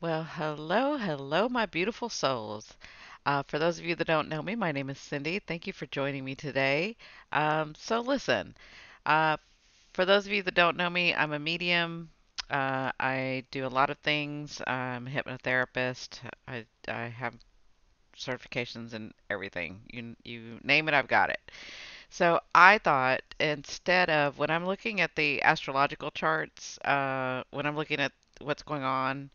Well, hello, hello, my beautiful souls. For those of you that don't know me, my name is Cindy. Thank you for joining me today. Listen, uh, for those of you that don't know me, I'm a medium. I do a lot of things. I'm a hypnotherapist. I have certifications and everything. You name it, I've got it. So I thought instead of when I'm looking at the astrological charts, when I'm looking at what's going on,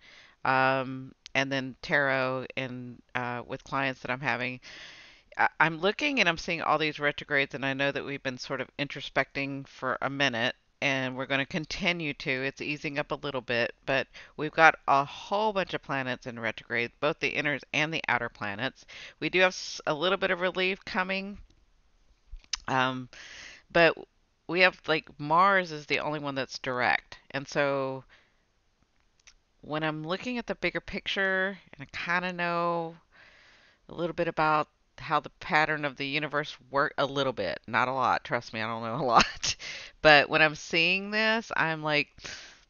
and then tarot and with clients that I'm having, I'm looking and I'm seeing all these retrogrades, and I know that we've been sort of introspecting for a minute. And we're going to continue to. It's easing up a little bit, but we've got a whole bunch of planets in retrograde, both the inners and the outer planets. We do have a little bit of relief coming. Um, but we have like Mars is the only one that's direct. And so when I'm looking at the bigger picture and I kind of know a little bit about how the pattern of the universe work a little bit, not a lot. Trust me, I don't know a lot. But when I'm seeing this, I'm like,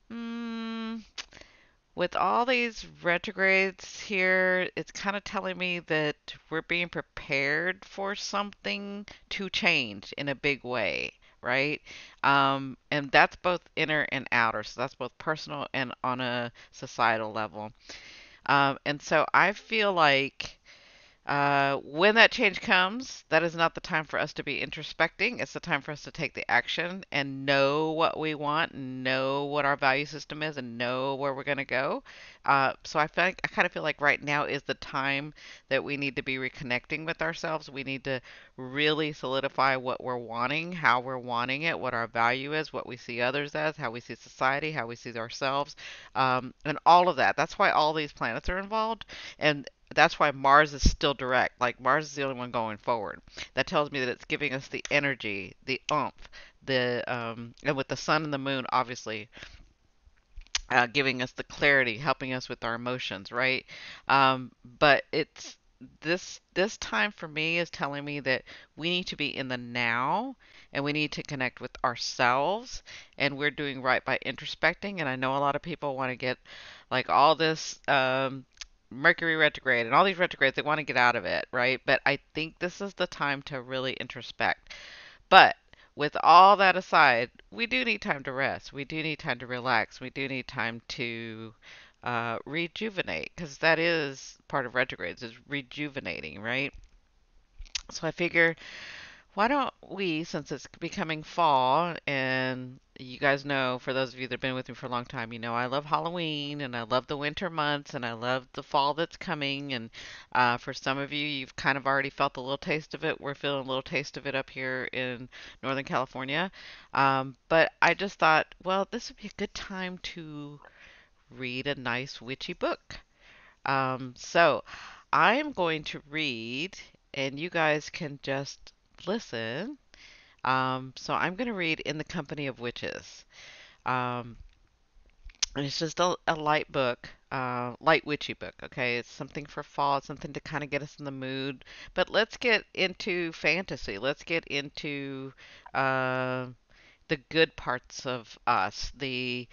hmm, with all these retrogrades here, it's kind of telling me that we're being prepared for something to change in a big way, right? And that's both inner and outer. So that's both personal and on a societal level. And so I feel like when that change comes, that is not the time for us to be introspecting. It's the time for us to take the action and know what we want, and know what our value system is, and know where we're going to go. So I kind of feel like right now is the time that we need to be reconnecting with ourselves. We need to really solidify what we're wanting, how we're wanting it, what our value is, what we see others as, how we see society, how we see ourselves, and all of that. That's why all these planets are involved. And that's why Mars is still direct. Like Mars is the only one going forward. That tells me that it's giving us the energy, the oomph, and with the sun and the moon, obviously, giving us the clarity, helping us with our emotions, right? But it's this time for me is telling me that we need to be in the now and we need to connect with ourselves, and we're doing right by introspecting. And I know a lot of people want to get like all this Mercury retrograde and all these retrogrades, they want to get out of it, right? But I think this is the time to really introspect. But with all that aside, we do need time to rest. We do need time to relax. We do need time to rejuvenate, because that is part of retrogrades is rejuvenating, right? So I figure, why don't we, since it's becoming fall, and you guys know, for those of you that have been with me for a long time, you know I love Halloween and I love the winter months and I love the fall that's coming. And for some of you, you've kind of already felt a little taste of it. We're feeling a little taste of it up here in Northern California. But I just thought, well, this would be a good time to read a nice witchy book. So I am going to read, and you guys can just listen. So I'm going to read In the Company of Witches. Um, and it's just a light book, light witchy book, okay? It's something for fall, it's something to kind of get us in the mood. But let's get into fantasy. Let's get into uh, the good parts of us, the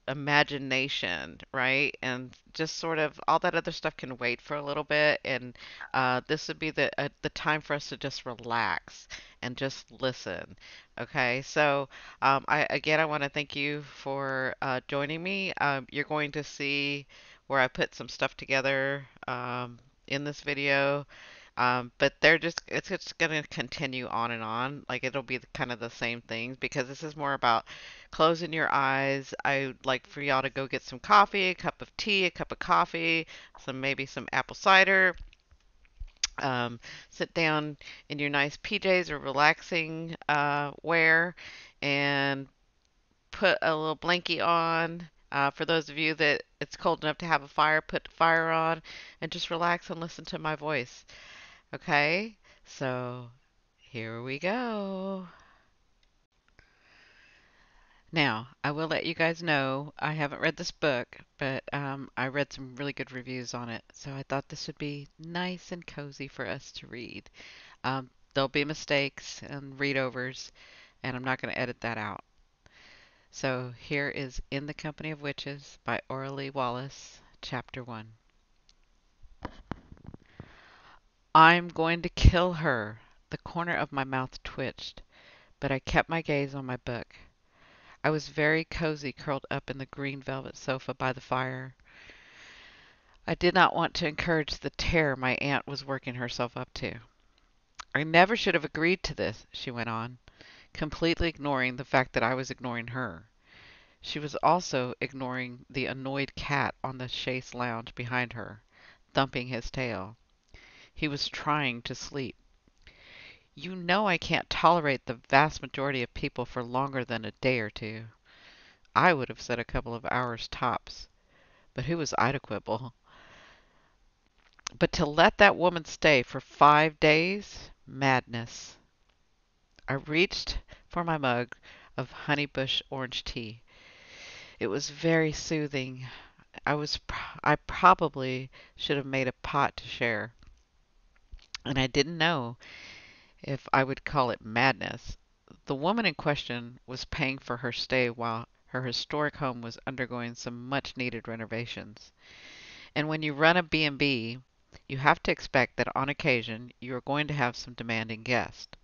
imagination, right? And just sort of all that other stuff can wait for a little bit. And this would be the time for us to just relax and just listen. Okay, so I want to thank you for joining me. You're going to see where I put some stuff together in this video. But it's just going to continue on and on. Like it'll be kind of the same things, because this is more about closing your eyes. I would like for y'all to go get some coffee, a cup of tea, a cup of coffee, maybe some apple cider. Um, Sit down in your nice PJs or relaxing wear, and put a little blankie on. For those of you that it's cold enough to have a fire, put the fire on and just relax and listen to my voice. Okay, so here we go. Now, I will let you guys know I haven't read this book, but I read some really good reviews on it, so I thought this would be nice and cozy for us to read. There'll be mistakes and readovers, and I'm not going to edit that out. So here is In the Company of Witches by Orally Wallace, Chapter 1. I'm going to kill her. The corner of my mouth twitched, but I kept my gaze on my book. I was very cozy curled up in the green velvet sofa by the fire. I did not want to encourage the terror my aunt was working herself up to. I never should have agreed to this, she went on, completely ignoring the fact that I was ignoring her. She was also ignoring the annoyed cat on the chaise lounge behind her, thumping his tail. He was trying to sleep. You know I can't tolerate the vast majority of people for longer than a day or two. I would have said a couple of hours tops, but who was I to quibble? But to let that woman stay for 5 days? Madness. I reached for my mug of honeybush orange tea. It was very soothing. I probably should have made a pot to share, and I didn't know if I would call it madness. The woman in question was paying for her stay while her historic home was undergoing some much needed renovations. And when you run a B&B, you have to expect that on occasion you are going to have some demanding guests.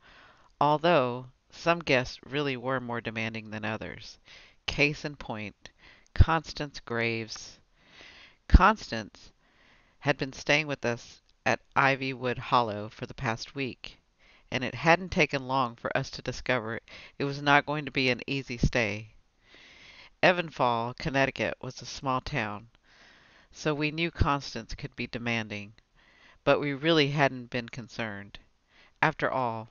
Although some guests really were more demanding than others. Case in point, Constance Graves. Constance had been staying with us at Ivywood Hollow for the past week, and it hadn't taken long for us to discover it was not going to be an easy stay. Evanfall, Connecticut was a small town, so we knew Constance could be demanding, but we really hadn't been concerned. After all,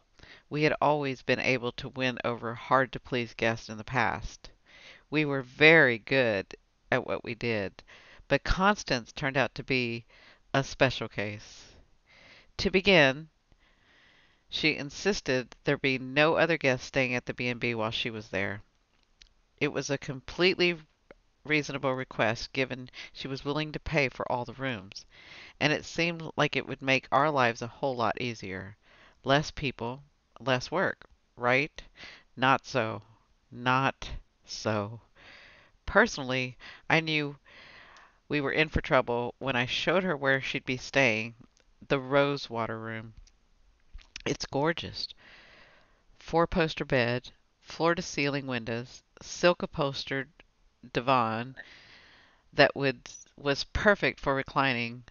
we had always been able to win over hard-to-please guests in the past. We were very good at what we did, but Constance turned out to be a special case. To begin, she insisted there be no other guests staying at the B&B while she was there. It was a completely reasonable request given she was willing to pay for all the rooms, and it seemed like it would make our lives a whole lot easier. Less people, less work, right? Not so. Not so. Personally, I knew we were in for trouble when I showed her where she'd be staying, the Rosewater room. It's gorgeous. Four-poster bed, floor-to-ceiling windows, silk-upholstered divan that was perfect for reclining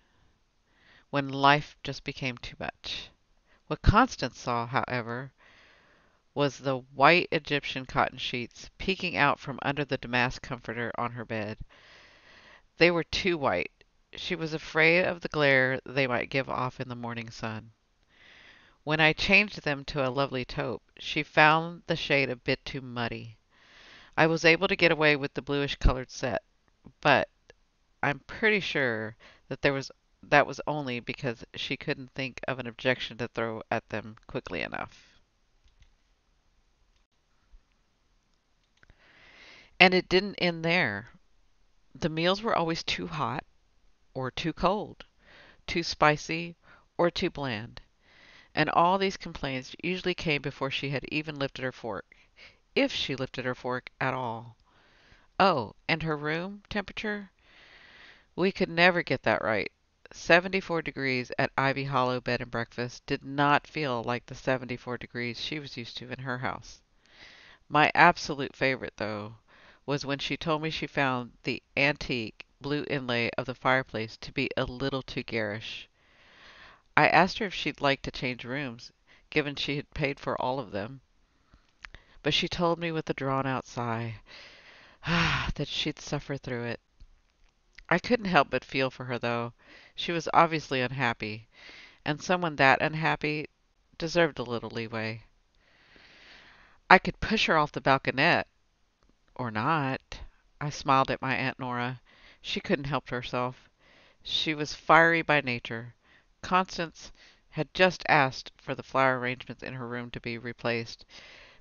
when life just became too much. What Constance saw, however, was the white Egyptian cotton sheets peeking out from under the damask comforter on her bed. They were too white. She was afraid of the glare they might give off in the morning sun. When I changed them to a lovely taupe, she found the shade a bit too muddy. I was able to get away with the bluish colored set, but I'm pretty sure that was only because she couldn't think of an objection to throw at them quickly enough. And it didn't end there. The meals were always too hot or too cold, too spicy or too bland, and all these complaints usually came before she had even lifted her fork, if she lifted her fork at all. Oh, and her room temperature? We could never get that right. 74 degrees at Ivy Hollow Bed and Breakfast did not feel like the 74 degrees she was used to in her house. My absolute favorite, though, was when she told me she found the antique blue inlay of the fireplace to be a little too garish. I asked her if she'd like to change rooms, given she had paid for all of them, but she told me with a drawn-out sigh that she'd suffer through it. I couldn't help but feel for her, though. She was obviously unhappy, and someone that unhappy deserved a little leeway. I could push her off the balconette, or not. I smiled at my Aunt Nora. She couldn't help herself. She was fiery by nature. Constance had just asked for the flower arrangements in her room to be replaced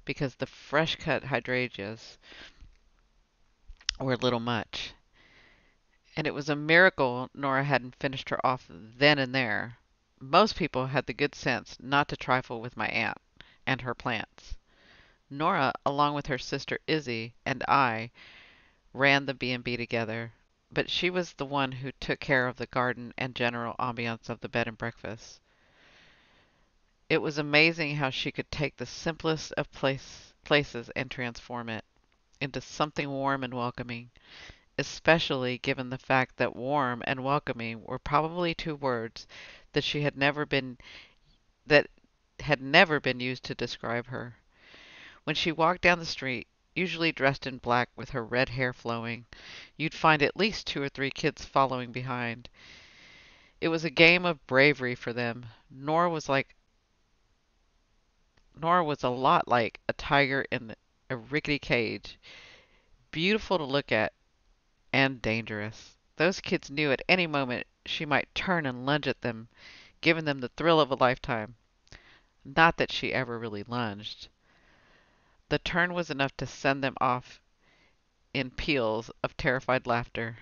because the fresh-cut hydrangeas were a little much. And it was a miracle Nora hadn't finished her off then and there. Most people had the good sense not to trifle with my aunt and her plants. Nora, along with her sister Izzy and I, ran the B&B together, but she was the one who took care of the garden and general ambiance of the bed and breakfast. It was amazing how she could take the simplest of places and transform it into something warm and welcoming, especially given the fact that warm and welcoming were probably two words that she had never been that had never been used to describe her. When she walked down the street, usually dressed in black with her red hair flowing, you'd find at least two or three kids following behind. It was a game of bravery for them. Nora was a lot like a tiger in a rickety cage, beautiful to look at and dangerous. Those kids knew at any moment she might turn and lunge at them, giving them the thrill of a lifetime. Not that she ever really lunged. The turn was enough to send them off in peals of terrified laughter.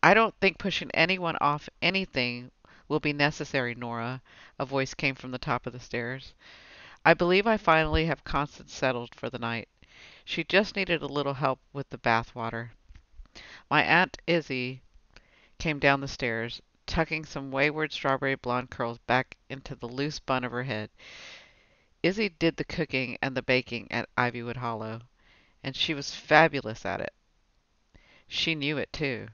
I don't think pushing anyone off anything will be necessary, Nora, a voice came from the top of the stairs. I believe I finally have Constance settled for the night. She just needed a little help with the bath water. My Aunt Izzy came down the stairs, tucking some wayward strawberry blonde curls back into the loose bun of her head. Izzy did the cooking and the baking at Ivywood Hollow, and she was fabulous at it. She knew it, too.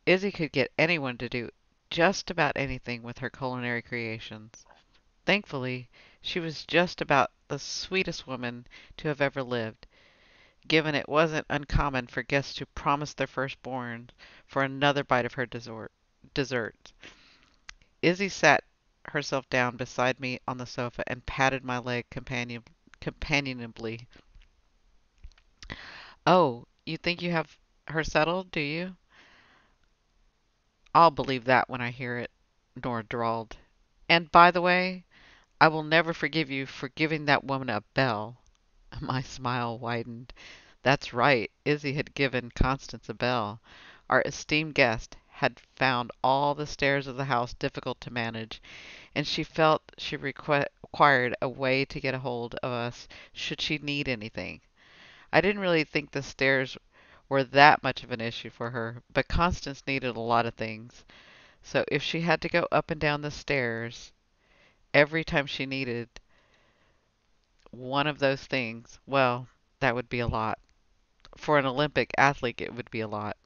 Izzy could get anyone to do just about anything with her culinary creations. Thankfully, she was just about the sweetest woman to have ever lived, given it wasn't uncommon for guests to promise their firstborn for another bite of her dessert. Izzy sat herself down beside me on the sofa and patted my leg companionably. Oh, you think you have her settled, do you? I'll believe that when I hear it, Nora drawled. And by the way, I will never forgive you for giving that woman a bell. My smile widened. That's right, Izzy had given Constance a bell. Our esteemed guest had found all the stairs of the house difficult to manage, and she felt she required a way to get a hold of us should she need anything. I didn't really think the stairs were that much of an issue for her, but Constance needed a lot of things. So if she had to go up and down the stairs every time she needed one of those things, well, that would be a lot. For an Olympic athlete, it would be a lot.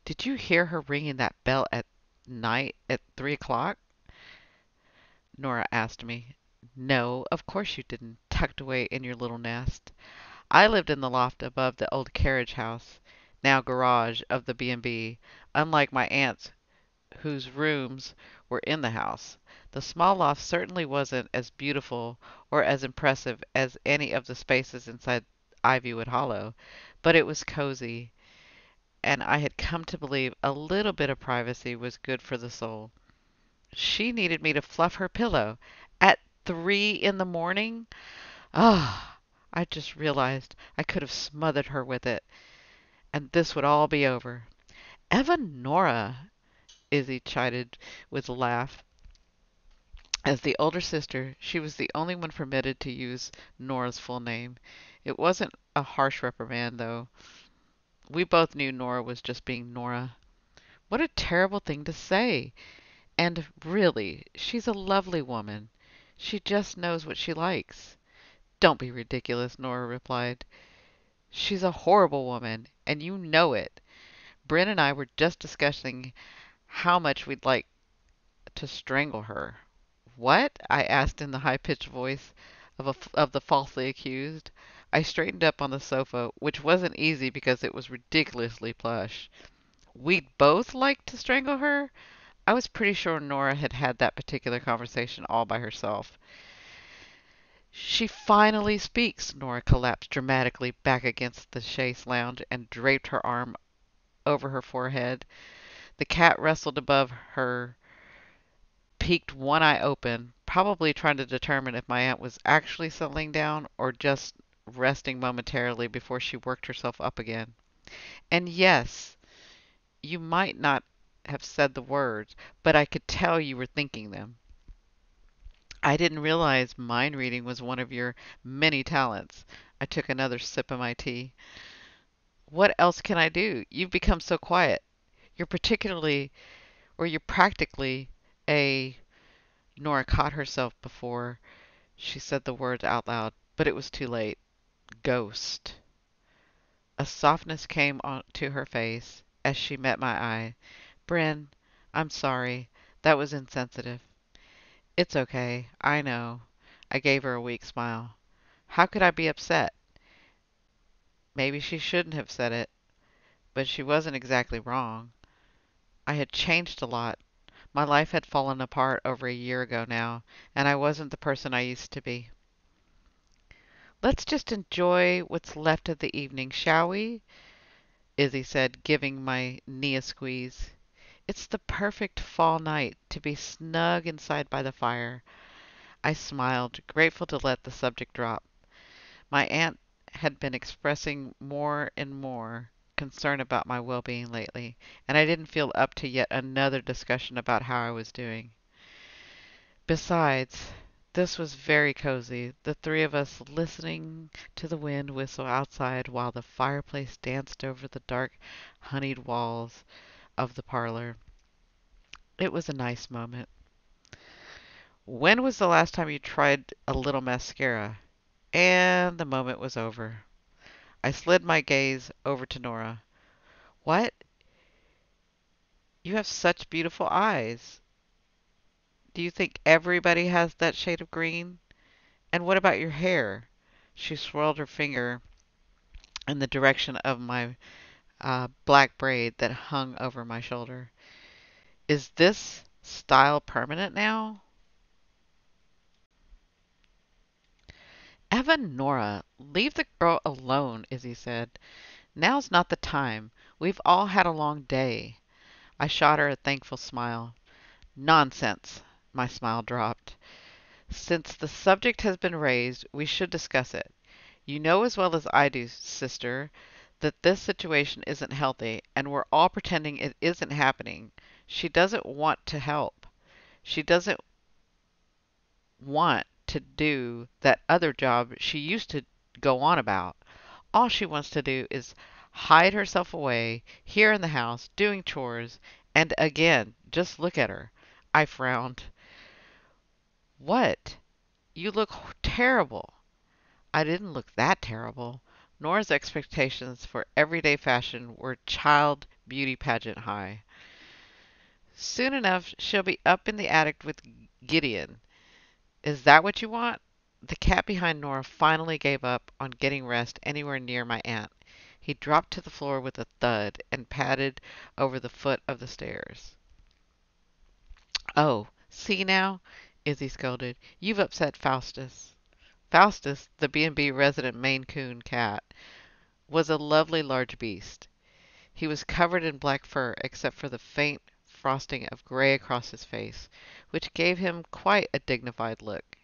Did you hear her ringing that bell at night at 3 o'clock? Nora asked me. No, of course you didn't, tucked away in your little nest. I lived in the loft above the old carriage house, now garage, of the B&B, unlike my aunt's whose rooms were in the house. The small loft certainly wasn't as beautiful or as impressive as any of the spaces inside Ivywood Hollow, but it was cozy, and I had come to believe a little bit of privacy was good for the soul. She needed me to fluff her pillow at 3 in the morning. Ah, I just realized I could have smothered her with it, and this would all be over. Eva Nora, Izzy chided with a laugh. As the older sister, she was the only one permitted to use Nora's full name. It wasn't a harsh reprimand, though. We both knew Nora was just being Nora. What a terrible thing to say! And really, she's a lovely woman. She just knows what she likes. Don't be ridiculous, Nora replied. She's a horrible woman, and you know it. Bryn and I were just discussing how much we'd like to strangle her. What? I asked in the high-pitched voice of the falsely accused. I straightened up on the sofa, which wasn't easy because it was ridiculously plush. We'd both like to strangle her? I was pretty sure Nora had had that particular conversation all by herself. She finally speaks. Nora collapsed dramatically back against the chaise lounge and draped her arm over her forehead. The cat wrestled above her, peeked one eye open, probably trying to determine if my aunt was actually settling down or just resting momentarily before she worked herself up again. And yes, you might not have said the words, but I could tell you were thinking them. I didn't realize mind reading was one of your many talents. I took another sip of my tea. What else can I do? You've become so quiet. You're practically a. Nora caught herself before she said the words out loud, but it was too late. Ghost. A softness came on to her face as she met my eye. Bryn, I'm sorry. That was insensitive. It's okay. I know. I gave her a weak smile. How could I be upset? Maybe she shouldn't have said it, but she wasn't exactly wrong. I had changed a lot. My life had fallen apart over a year ago now, and I wasn't the person I used to be. Let's just enjoy what's left of the evening, shall we? Izzy said, giving my knee a squeeze. It's the perfect fall night to be snug inside by the fire. I smiled, grateful to let the subject drop. My aunt had been expressing more and more concern about my well-being lately, and I didn't feel up to yet another discussion about how I was doing. Besides, this was very cozy, the three of us listening to the wind whistle outside while the fireplace danced over the dark, honeyed walls of the parlor. It was a nice moment. When was the last time you tried a little mascara? And the moment was over. I slid my gaze over to Nora. What? You have such beautiful eyes. Do you think everybody has that shade of green? And what about your hair? She swirled her finger in the direction of my black braid that hung over my shoulder. Is this style permanent now? Evan, Nora, leave the girl alone, Izzy said. Now's not the time. We've all had a long day. I shot her a thankful smile. Nonsense. My smile dropped. Since the subject has been raised, we should discuss it. You know as well as I do, sister, that this situation isn't healthy, and we're all pretending it isn't happening. She doesn't want to help. She doesn't want to do that other job she used to go on about. All she wants to do is hide herself away here in the house doing chores, and again, just look at her. I frowned. What? You look terrible. I didn't look that terrible. Nora's expectations for everyday fashion were child beauty pageant high. Soon enough, she'll be up in the attic with Gideon. Is that what you want? The cat behind Nora finally gave up on getting rest anywhere near my aunt. He dropped to the floor with a thud and padded over the foot of the stairs. Oh, see now, Izzy scolded. You've upset Faustus. Faustus, the B&B resident Maine Coon cat, was a lovely large beast. He was covered in black fur except for the faint frosting of gray across his face, which gave him quite a dignified look.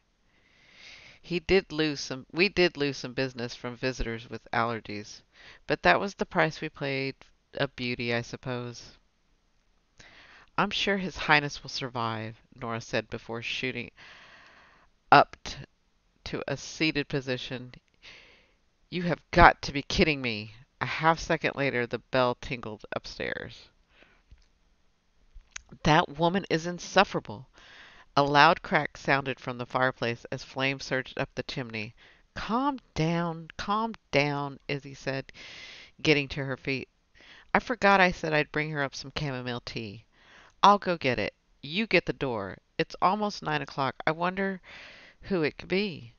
We did lose some business from visitors with allergies, but that was the price we paid of beauty, I suppose. I'm sure His Highness will survive, Nora said before shooting up to a seated position. You have got to be kidding me. A half second later, the bell tinkled upstairs. That woman is insufferable. A loud crack sounded from the fireplace as flames surged up the chimney. Calm down, Izzy said, getting to her feet. I forgot I said I'd bring her up some chamomile tea. I'll go get it. You get the door. It's almost 9 o'clock. I wonder who it could be.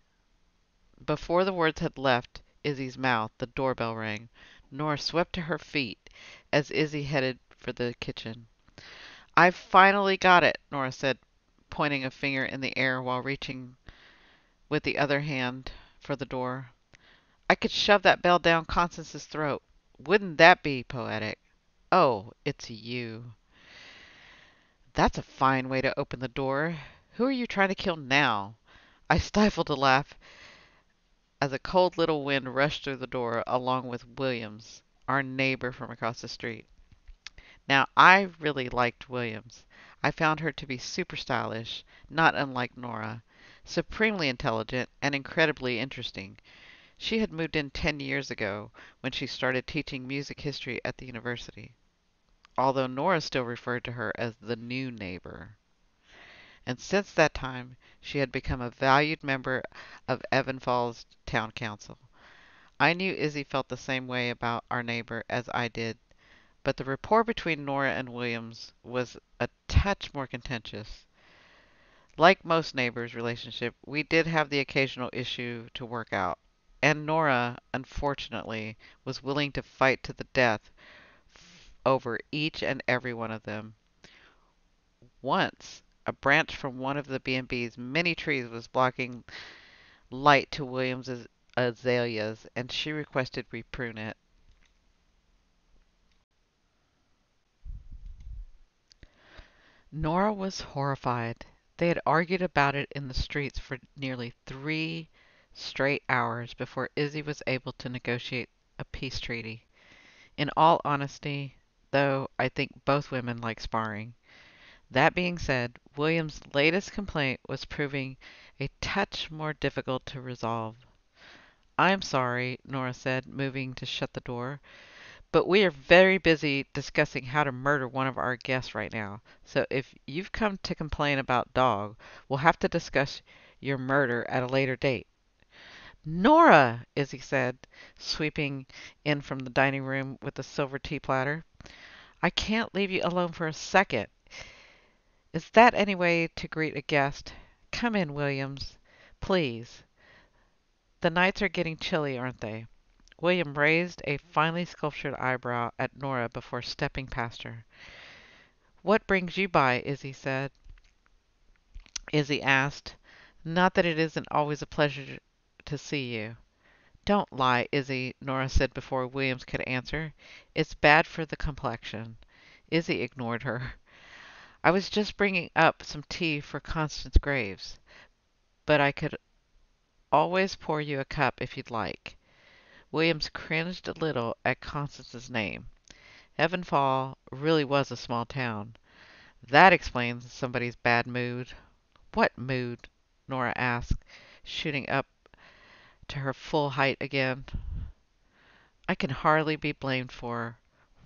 Before the words had left Izzy's mouth, the doorbell rang. Nora swept to her feet as Izzy headed for the kitchen. I've finally got it, Nora said, pointing a finger in the air while reaching with the other hand for the door. I could shove that bell down Constance's throat. Wouldn't that be poetic? Oh, it's you. That's a fine way to open the door. Who are you trying to kill now? I stifled a laugh as a cold little wind rushed through the door along with Williams, our neighbor from across the street. Now, I really liked Williams. I found her to be super stylish, not unlike Nora. supremely intelligent, and incredibly interesting. She had moved in 10 years ago when she started teaching music history at the university, although Nora still referred to her as the new neighbor. And since that time, she had become a valued member of Evan Falls Town Council. I knew Izzy felt the same way about our neighbor as I did, but the rapport between Nora and Williams was a touch more contentious. Like most neighbors' relationship, we did have the occasional issue to work out, and Nora, unfortunately, was willing to fight to the death over each and every one of them. Once, a branch from one of the B&B's many trees was blocking light to Williams's azaleas, and she requested we prune it. Nora was horrified. They had argued about it in the streets for nearly 3 straight hours before Izzy was able to negotiate a peace treaty. In all honesty, though, I think both women like sparring. That being said, William's latest complaint was proving a touch more difficult to resolve. "I'm sorry," Nora said, moving to shut the door, "but we are very busy discussing how to murder one of our guests right now. So if you've come to complain about dog, we'll have to discuss your murder at a later date." "Nora!" Izzy said, sweeping in from the dining room with the silver tea platter. "I can't leave you alone for a second. Is that any way to greet a guest? Come in, Williams. Please. The nights are getting chilly, aren't they?" William raised a finely sculptured eyebrow at Nora before stepping past her. "What brings you by?" Izzy asked. "Not that it isn't always a pleasure to see you." "Don't lie, Izzy," Nora said before Williams could answer. "It's bad for the complexion." Izzy ignored her. "I was just bringing up some tea for Constance Graves, but I could always pour you a cup if you'd like." Williams cringed a little at Constance's name. Evanfall really was a small town. That explains somebody's bad mood. "What mood?" Nora asked, shooting up to her full height again. "I can hardly be blamed for.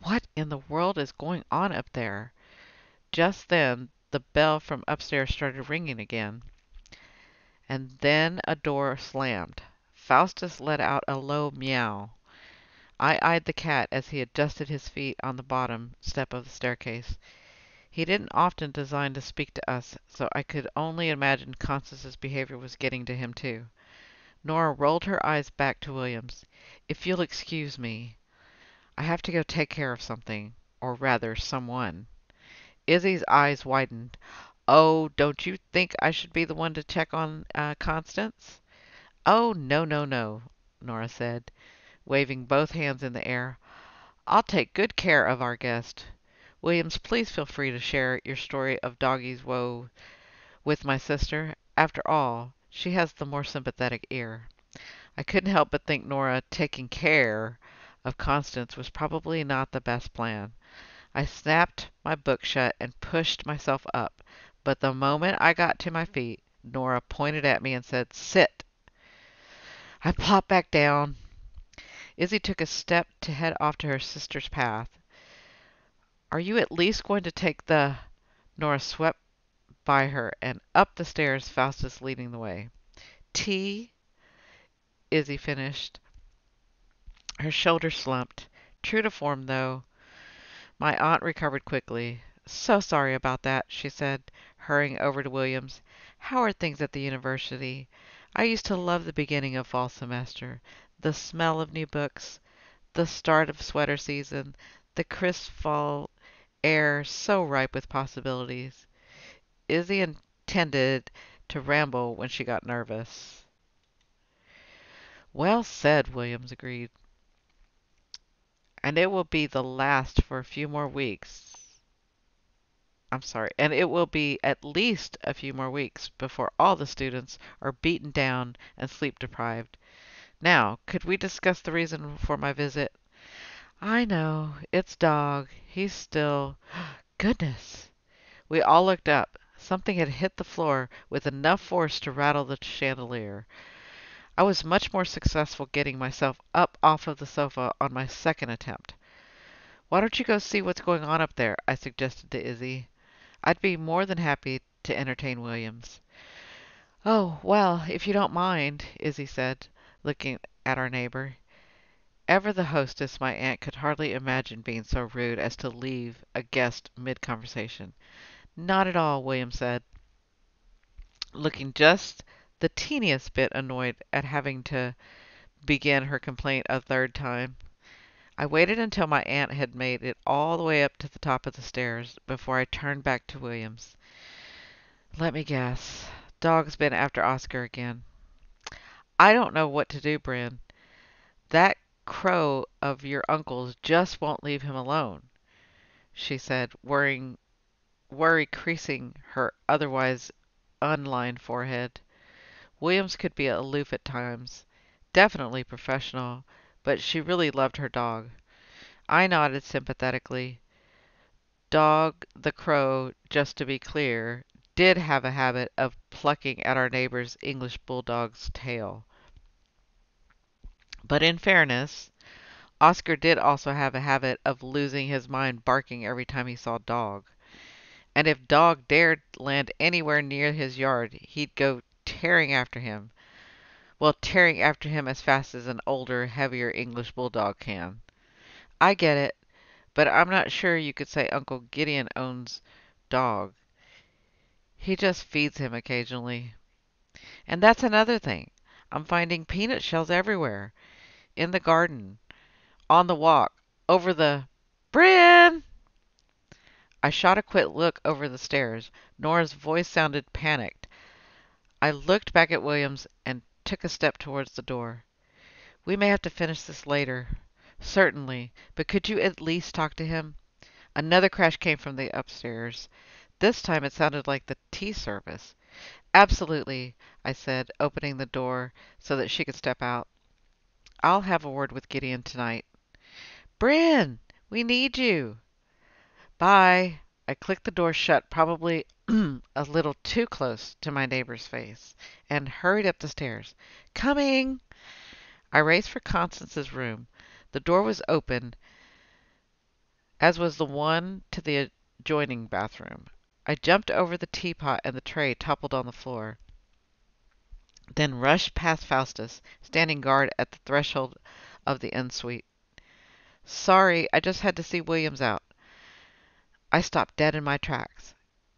What in the world is going on up there?" Just then the bell from upstairs started ringing again, and then a door slammed. Faustus let out a low meow. I eyed the cat as he adjusted his feet on the bottom step of the staircase. He didn't often design to speak to us, so I could only imagine Constance's behavior was getting to him too. Nora rolled her eyes back to Williams. "If you'll excuse me, I have to go take care of something, or rather, someone." Izzy's eyes widened. "Oh, don't you think I should be the one to check on Constance?" "Oh, no, no, no," Nora said, waving both hands in the air. "I'll take good care of our guest. Williams, please feel free to share your story of Doggie's woe with my sister. After all, she has the more sympathetic ear." I couldn't help but think Nora taking care of Constance was probably not the best plan. I snapped my book shut and pushed myself up, but the moment I got to my feet, Nora pointed at me and said, "Sit." I plopped back down. Izzy took a step to head off to her sister's path. "Are you at least going to take the—" Nora swept by her and up the stairs, Faustus leading the way. "Tea?" Izzy finished. Her shoulders slumped. True to form, though, my aunt recovered quickly. "So sorry about that," she said, hurrying over to Williams. "How are things at the university? I used to love the beginning of fall semester. The smell of new books, the start of sweater season, the crisp fall air so ripe with possibilities." Izzy intended to ramble when she got nervous. "Well said," Williams agreed. "And it will be the last for a few more weeks. I'm sorry, and it will be at least a few more weeks before all the students are beaten down and sleep deprived. Now, could we discuss the reason for my visit?" "I know. It's Dog. He's still—" Goodness! We all looked up. Something had hit the floor with enough force to rattle the chandelier. I was much more successful getting myself up off of the sofa on my second attempt. "Why don't you go see what's going on up there?" I suggested to Izzy. "I'd be more than happy to entertain Williams." "Oh, well, if you don't mind," Izzy said, looking at our neighbor. Ever the hostess, my aunt could hardly imagine being so rude as to leave a guest mid-conversation. "Not at all," William said, looking just the teeniest bit annoyed at having to begin her complaint a third time. I waited until my aunt had made it all the way up to the top of the stairs before I turned back to Williams. "Let me guess. Dog's been after Oscar again." "I don't know what to do, Bryn. That crow of your uncle's just won't leave him alone," she said, worry creasing her otherwise unlined forehead. Williams could be aloof at times, definitely professional, but she really loved her dog. I nodded sympathetically. Dog the Crow, just to be clear, did have a habit of plucking at our neighbor's English bulldog's tail. But in fairness, Oscar did also have a habit of losing his mind barking every time he saw Dog. And if Dog dared land anywhere near his yard, he'd go tearing after him. Well, tearing after him as fast as an older, heavier English bulldog can. I get it, but I'm not sure you could say Uncle Gideon owns Dog. He just feeds him occasionally. And that's another thing. I'm finding peanut shells everywhere. In the garden, on the walk, over the... Bryn! I shot a quick look over the stairs. Nora's voice sounded panicked. I looked back at Williams and took a step towards the door. "We may have to finish this later." "Certainly, but could you at least talk to him?" Another crash came from the upstairs. This time it sounded like the tea service. "Absolutely," I said, opening the door so that she could step out. "I'll have a word with Gideon tonight." "Bryn, we need you." "Bye." I clicked the door shut, probably a little too close to my neighbor's face, and hurried up the stairs. "Coming!" I raced for Constance's room. The door was open, as was the one to the adjoining bathroom. I jumped over the teapot and the tray toppled on the floor, then rushed past Faustus, standing guard at the threshold of the ensuite. "Sorry, I just had to see Williams out." I stopped dead in my tracks.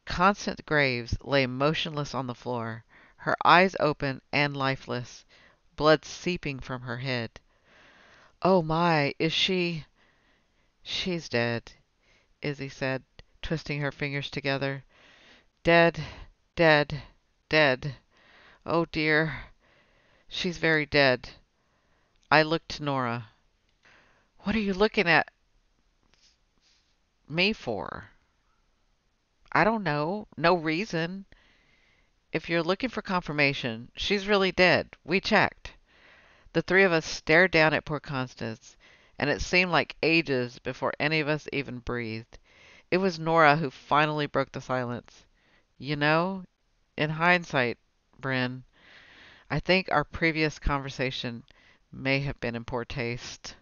Constance Graves lay motionless on the floor, her eyes open and lifeless, blood seeping from her head. "Oh my, is she—" "She's dead," Izzy said, twisting her fingers together. "Dead, dead, dead. Oh dear, she's very dead." I looked to Nora. "What are you looking at me for?" "I don't know. No reason. If you're looking for confirmation, she's really dead. We checked." The three of us stared down at poor Constance, and it seemed like ages before any of us even breathed. It was Nora who finally broke the silence. "You know, in hindsight, Bryn, I think our previous conversation may have been in poor taste."